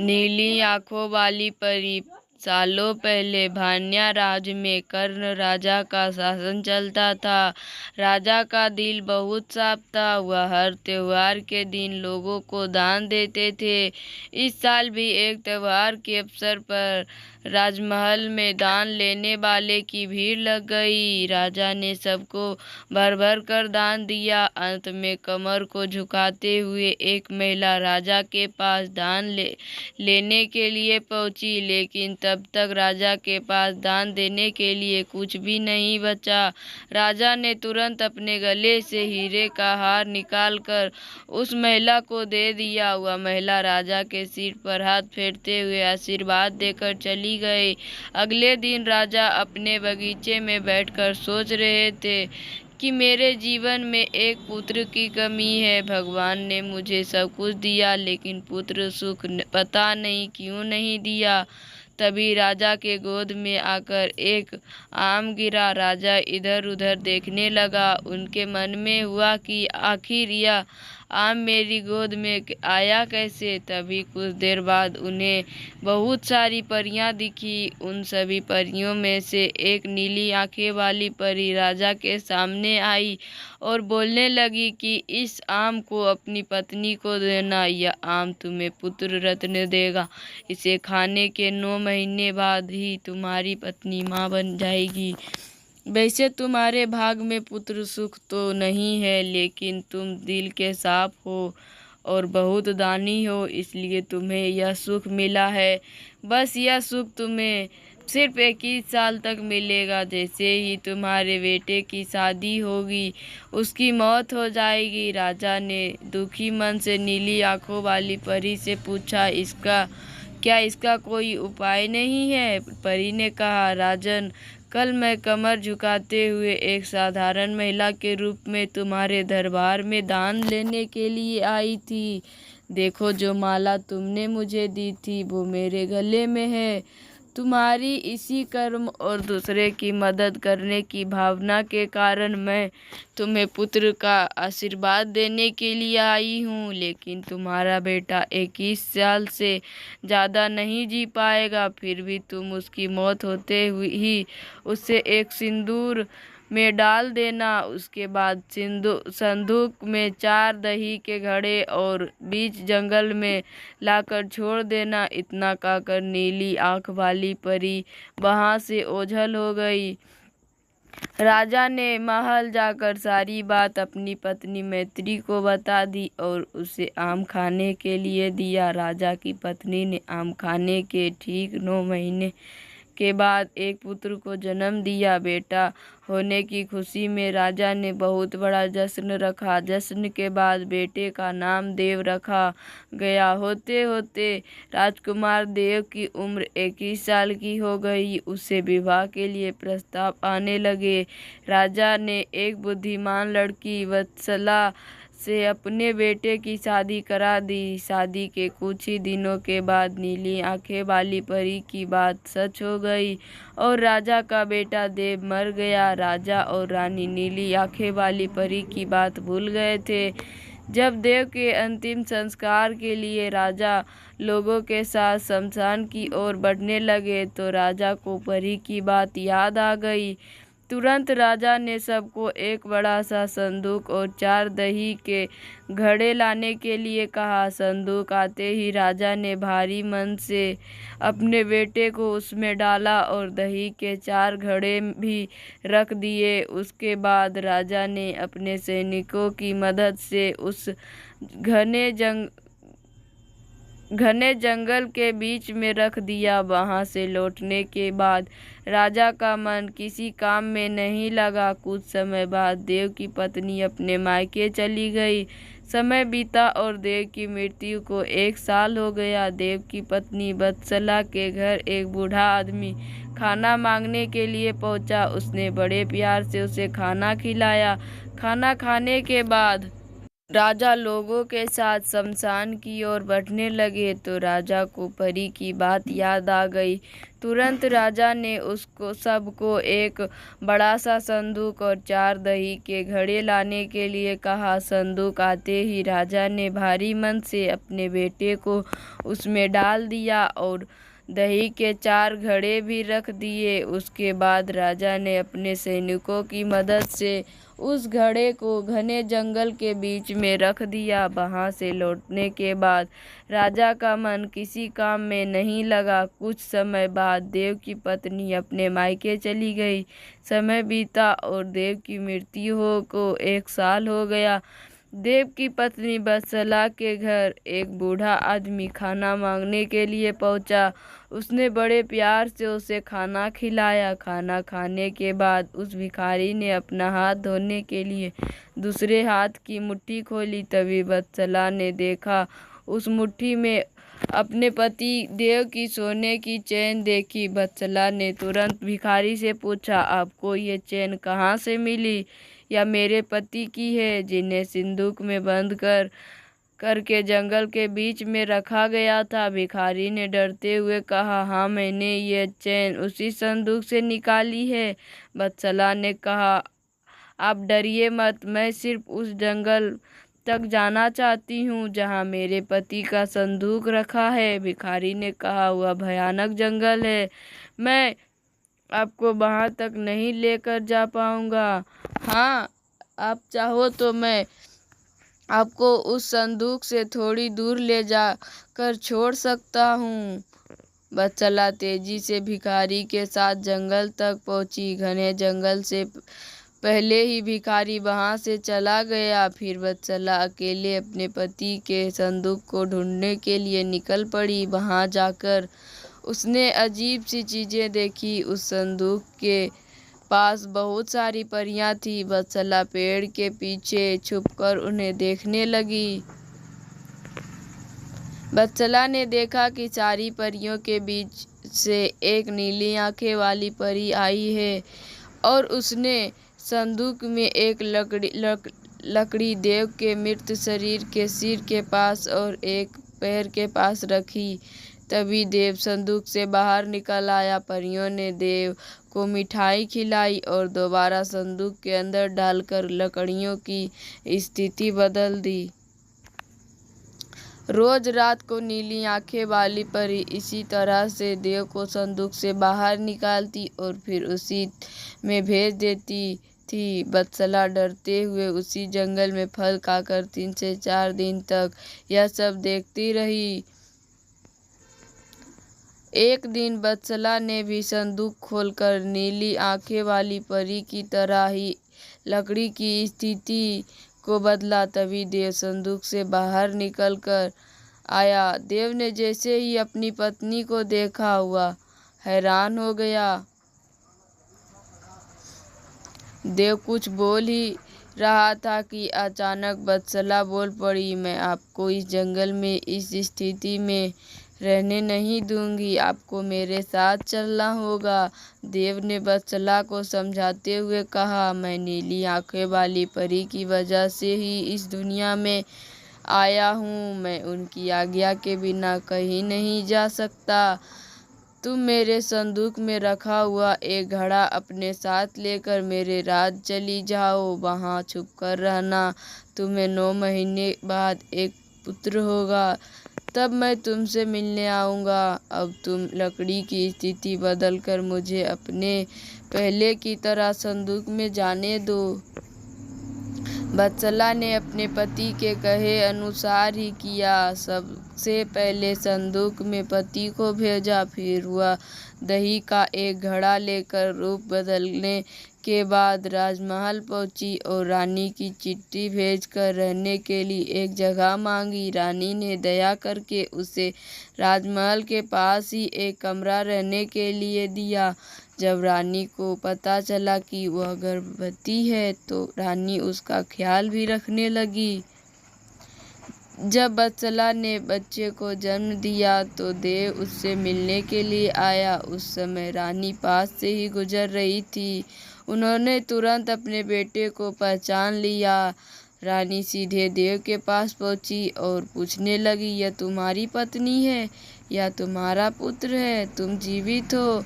नीली आंखों वाली परी। सालों पहले भान्या राज में कर्ण राजा का शासन चलता था। राजा का दिल बहुत साफ था। वह हर त्योहार के दिन लोगों को दान देते थे। इस साल भी एक त्योहार के अवसर पर राजमहल में दान लेने वाले की भीड़ लग गई। राजा ने सबको भर भर कर दान दिया। अंत में कमर को झुकाते हुए एक महिला राजा के पास दान लेने के लिए पहुंची, लेकिन तब तक राजा के पास दान देने के लिए कुछ भी नहीं बचा। राजा ने तुरंत अपने गले से हीरे का हार निकालकर उस महिला को दे दिया। वह महिला राजा के सिर पर हाथ फेरते हुए आशीर्वाद देकर चली गई। अगले दिन राजा अपने बगीचे में बैठकर सोच रहे थे कि मेरे जीवन में एक पुत्र की कमी है। भगवान ने मुझे सब कुछ दिया, लेकिन पुत्र सुख पता नहीं क्यों नहीं दिया। तभी राजा के गोद में आकर एक आम गिरा। राजा इधर उधर देखने लगा। उनके मन में हुआ कि आखिर यह आम मेरी गोद में आया कैसे। तभी कुछ देर बाद उन्हें बहुत सारी परियां दिखी। उन सभी परियों में से एक नीली आंखें वाली परी राजा के सामने आई और बोलने लगी कि इस आम को अपनी पत्नी को देना। यह आम तुम्हें पुत्र रत्न देगा। इसे खाने के 9 महीने बाद ही तुम्हारी पत्नी माँ बन जाएगी। वैसे तुम्हारे भाग में पुत्र सुख तो नहीं है, लेकिन तुम दिल के साफ हो और बहुत दानी हो, इसलिए तुम्हें यह सुख मिला है। बस यह सुख तुम्हें सिर्फ 21 साल तक मिलेगा। जैसे ही तुम्हारे बेटे की शादी होगी, उसकी मौत हो जाएगी। राजा ने दुखी मन से नीली आंखों वाली परी से पूछा, क्या इसका कोई उपाय नहीं है? परी ने कहा, राजन, कल मैं कमर झुकाते हुए एक साधारण महिला के रूप में तुम्हारे दरबार में दान लेने के लिए आई थी। देखो, जो माला तुमने मुझे दी थी वो मेरे गले में है। तुम्हारी इसी कर्म और दूसरे की मदद करने की भावना के कारण मैं तुम्हें पुत्र का आशीर्वाद देने के लिए आई हूँ। लेकिन तुम्हारा बेटा 21 साल से ज़्यादा नहीं जी पाएगा। फिर भी तुम उसकी मौत होते ही उसे एक सिंदूर में डाल देना। उसके बाद संदूक में 4 दही के घड़े और बीच जंगल में लाकर छोड़ देना। इतना कहकर नीली आंख वाली परी वहां से ओझल हो गई। राजा ने महल जाकर सारी बात अपनी पत्नी मैत्री को बता दी और उसे आम खाने के लिए दिया। राजा की पत्नी ने आम खाने के ठीक 9 महीने के बाद एक पुत्र को जन्म दिया। बेटा होने की खुशी में राजा ने बहुत बड़ा जश्न रखा। जश्न के बाद बेटे का नाम देव रखा गया। होते होते राजकुमार देव की उम्र 21 साल की हो गई। उसे विवाह के लिए प्रस्ताव आने लगे। राजा ने एक बुद्धिमान लड़की वत्सला से अपने बेटे की शादी करा दी। शादी के कुछ ही दिनों के बाद नीली आंखें वाली परी की बात सच हो गई और राजा का बेटा देव मर गया। राजा और रानी नीली आंखें वाली परी की बात भूल गए थे। जब देव के अंतिम संस्कार के लिए राजा लोगों के साथ शमशान की ओर बढ़ने लगे तो राजा को परी की बात याद आ गई। तुरंत राजा ने सबको एक बड़ा सा संदूक और 4 दही के घड़े लाने के लिए कहा। संदूक आते ही राजा ने भारी मन से अपने बेटे को उसमें डाला और दही के 4 घड़े भी रख दिए। उसके बाद राजा ने अपने सैनिकों की मदद से उस घने जंगल के बीच में रख दिया। वहां से लौटने के बाद राजा का मन किसी काम में नहीं लगा। कुछ समय बाद देव की पत्नी अपने मायके चली गई। समय बीता और देव की मृत्यु को 1 साल हो गया। देव की पत्नी वत्सला के घर एक बूढ़ा आदमी खाना मांगने के लिए पहुंचा। उसने बड़े प्यार से उसे खाना खिलाया। खाना खाने के बाद राजा लोगों के साथ शमशान की ओर बढ़ने लगे तो राजा को परी की बात याद आ गई। तुरंत राजा ने उसको सबको एक बड़ा सा संदूक और 4 दही के घड़े लाने के लिए कहा। संदूक आते ही राजा ने भारी मन से अपने बेटे को उसमें डाल दिया और दही के 4 घड़े भी रख दिए। उसके बाद राजा ने अपने सैनिकों की मदद से उस घड़े को घने जंगल के बीच में रख दिया। वहां से लौटने के बाद राजा का मन किसी काम में नहीं लगा। कुछ समय बाद देव की पत्नी अपने मायके चली गई। समय बीता और देव की मृत्यु को 1 साल हो गया। देव की पत्नी वत्सला के घर एक बूढ़ा आदमी खाना मांगने के लिए पहुंचा। उसने बड़े प्यार से उसे खाना खिलाया। खाना खाने के बाद उस भिखारी ने अपना हाथ धोने के लिए दूसरे हाथ की मुट्ठी खोली। तभी वत्सला ने देखा उस मुट्ठी में अपने पति देव की सोने की चेन देखी। वत्सला ने तुरंत भिखारी से पूछा, आपको ये चेन कहाँ से मिली? या मेरे पति की है जिन्हें संदूक में बंद करके जंगल के बीच में रखा गया था? भिखारी ने डरते हुए कहा, हाँ, मैंने ये चेन उसी संदूक से निकाली है। वत्सला ने कहा, आप डरिए मत, मैं सिर्फ उस जंगल तक जाना चाहती हूँ जहाँ मेरे पति का संदूक रखा है। भिखारी ने कहा, वह भयानक जंगल है, मैं आपको वहाँ तक नहीं लेकर जा पाऊंगा। हाँ, आप चाहो तो मैं आपको उस संदूक से थोड़ी दूर ले जा कर छोड़ सकता हूँ। वत्सला तेजी से भिखारी के साथ जंगल तक पहुंची। घने जंगल से पहले ही भिखारी वहां से चला गया। फिर वत्सला अकेले अपने पति के संदूक को ढूंढने के लिए निकल पड़ी। वहां जाकर उसने अजीब सी चीजें देखी। उस संदूक के पास बहुत सारी परियां थी। वत्सला पेड़ के पीछे छुपकर उन्हें देखने लगी। वत्सला ने देखा कि सारी परियों के बीच से एक नीली आंखें वाली परी आई है और उसने संदूक में एक लकड़ी देव के मृत शरीर के सिर के पास और एक पैर के पास रखी। तभी देव संदूक से बाहर निकल आया। परियों ने देव को मिठाई खिलाई और दोबारा संदूक के अंदर डालकर लकड़ियों की स्थिति बदल दी। रोज रात को नीली आंखें वाली परी इसी तरह से देव को संदूक से बाहर निकालती और फिर उसी में भेज देती थी। वत्सला डरते हुए उसी जंगल में फल खाकर 3 से 4 दिन तक यह सब देखती रही। एक दिन वत्सला ने भी संदूक खोलकर नीली आंखें वाली परी की तरह ही लकड़ी की स्थिति को बदला। तभी देव संदूक से बाहर निकलकर आया। देव ने जैसे ही अपनी पत्नी को देखा हुआ हैरान हो गया। देव कुछ बोल ही रहा था कि अचानक वत्सला बोल पड़ी, मैं आपको इस जंगल में इस स्थिति में रहने नहीं दूंगी, आपको मेरे साथ चलना होगा। देव ने वत्सला को समझाते हुए कहा, मैं नीली आंखें वाली परी की वजह से ही इस दुनिया में आया हूँ, मैं उनकी आज्ञा के बिना कहीं नहीं जा सकता। तुम मेरे संदूक में रखा हुआ एक घड़ा अपने साथ लेकर मेरे राज्य चली जाओ, वहाँ छुपकर रहना। तुम्हें 9 महीने बाद एक पुत्र होगा, तब मैं तुमसे मिलने आऊँगा। अब तुम लकड़ी की स्थिति बदलकर मुझे अपने पहले की तरह संदूक में जाने दो। वत्सला ने अपने पति के कहे अनुसार ही किया। सबसे पहले संदूक में पति को भेजा, फिर वह दही का एक घड़ा लेकर रूप बदलने के बाद राजमहल पहुंची और रानी की चिट्ठी भेजकर रहने के लिए एक जगह मांगी। रानी ने दया करके उसे राजमहल के पास ही एक कमरा रहने के लिए दिया। जब रानी को पता चला कि वह गर्भवती है तो रानी उसका ख्याल भी रखने लगी। जब वत्सला ने बच्चे को जन्म दिया तो देव उससे मिलने के लिए आया। उस समय रानी पास से ही गुजर रही थी। उन्होंने तुरंत अपने बेटे को पहचान लिया। रानी सीधे देव के पास पहुंची और पूछने लगी, यह तुम्हारी पत्नी है या तुम्हारा पुत्र है? तुम जीवित हो,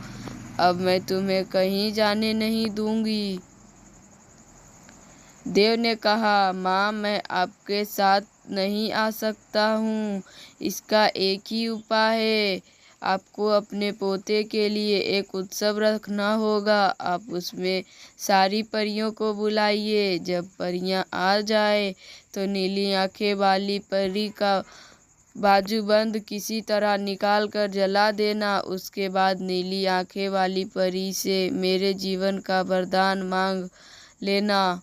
अब मैं तुम्हें कहीं जाने नहीं दूंगी। देव ने कहा, माँ, मैं आपके साथ नहीं आ सकता हूँ। इसका एक ही उपाय है, आपको अपने पोते के लिए एक उत्सव रखना होगा। आप उसमें सारी परियों को बुलाइए। जब परियां आ जाए तो नीली आंखें वाली परी का बाजूबंद किसी तरह निकाल कर जला देना। उसके बाद नीली आंखें वाली परी से मेरे जीवन का वरदान मांग लेना।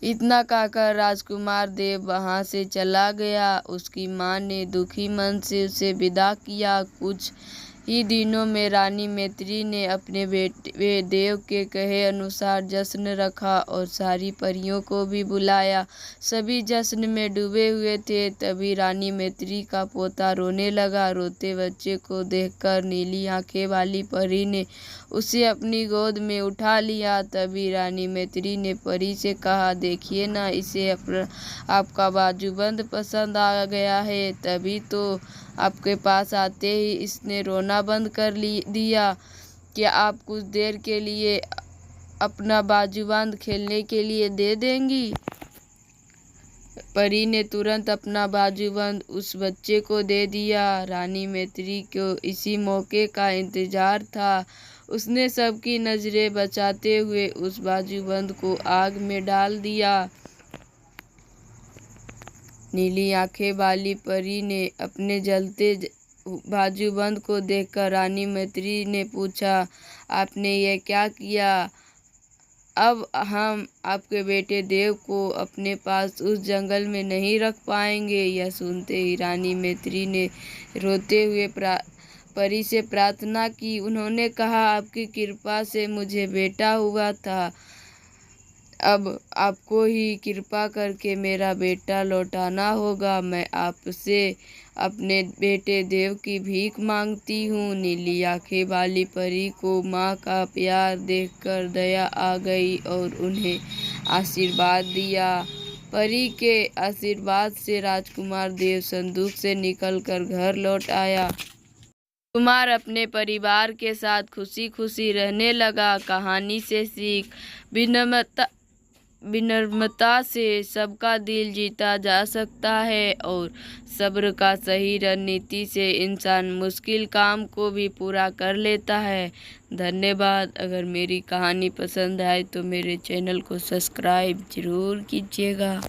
इतना कहकर राजकुमार देव वहां से चला गया। उसकी माँ ने दुखी मन से उसे विदा किया। कुछ ही दिनों में रानी मैत्री ने अपने बेटे देव के कहे अनुसार जश्न रखा और सारी परियों को भी बुलाया। सभी जश्न में डूबे हुए थे। तभी रानी मैत्री का पोता रोने लगा। रोते बच्चे को देखकर नीली आंखें वाली परी ने उसे अपनी गोद में उठा लिया। तभी रानी मैत्री ने परी से कहा, देखिए ना, इसे आपका बाजूबंद पसंद आ गया है। तभी तो आपके पास आते ही इसने रोना बंद कर दिया। क्या आप कुछ देर के लिए अपना बाजूबंद खेलने के लिए दे देंगी? परी ने तुरंत अपना बाजूबंद उस बच्चे को दे दिया। रानी मैत्री को इसी मौके का इंतजार था। उसने सबकी नजरें बचाते हुए उस बाजूबंद को आग में डाल दिया। नीली आंखें वाली परी ने अपने जलते बाजूबंद को देखकर रानी मैत्री ने पूछा, आपने यह क्या किया? अब हम आपके बेटे देव को अपने पास उस जंगल में नहीं रख पाएंगे। यह सुनते ही रानी मैत्री ने रोते हुए परी से प्रार्थना की। उन्होंने कहा, आपकी कृपा से मुझे बेटा हुआ था। अब आपको ही कृपा करके मेरा बेटा लौटाना होगा। मैं आपसे अपने बेटे देव की भीख मांगती हूँ। नीली आंखें वाली परी को माँ का प्यार देखकर दया आ गई और उन्हें आशीर्वाद दिया। परी के आशीर्वाद से राजकुमार देव संदूक से निकलकर घर लौट आया। कुमार अपने परिवार के साथ खुशी खुशी रहने लगा। कहानी से सीख, विनम्रता से सबका दिल जीता जा सकता है और सब्र का सही रणनीति से इंसान मुश्किल काम को भी पूरा कर लेता है। धन्यवाद। अगर मेरी कहानी पसंद आए तो मेरे चैनल को सब्सक्राइब जरूर कीजिएगा।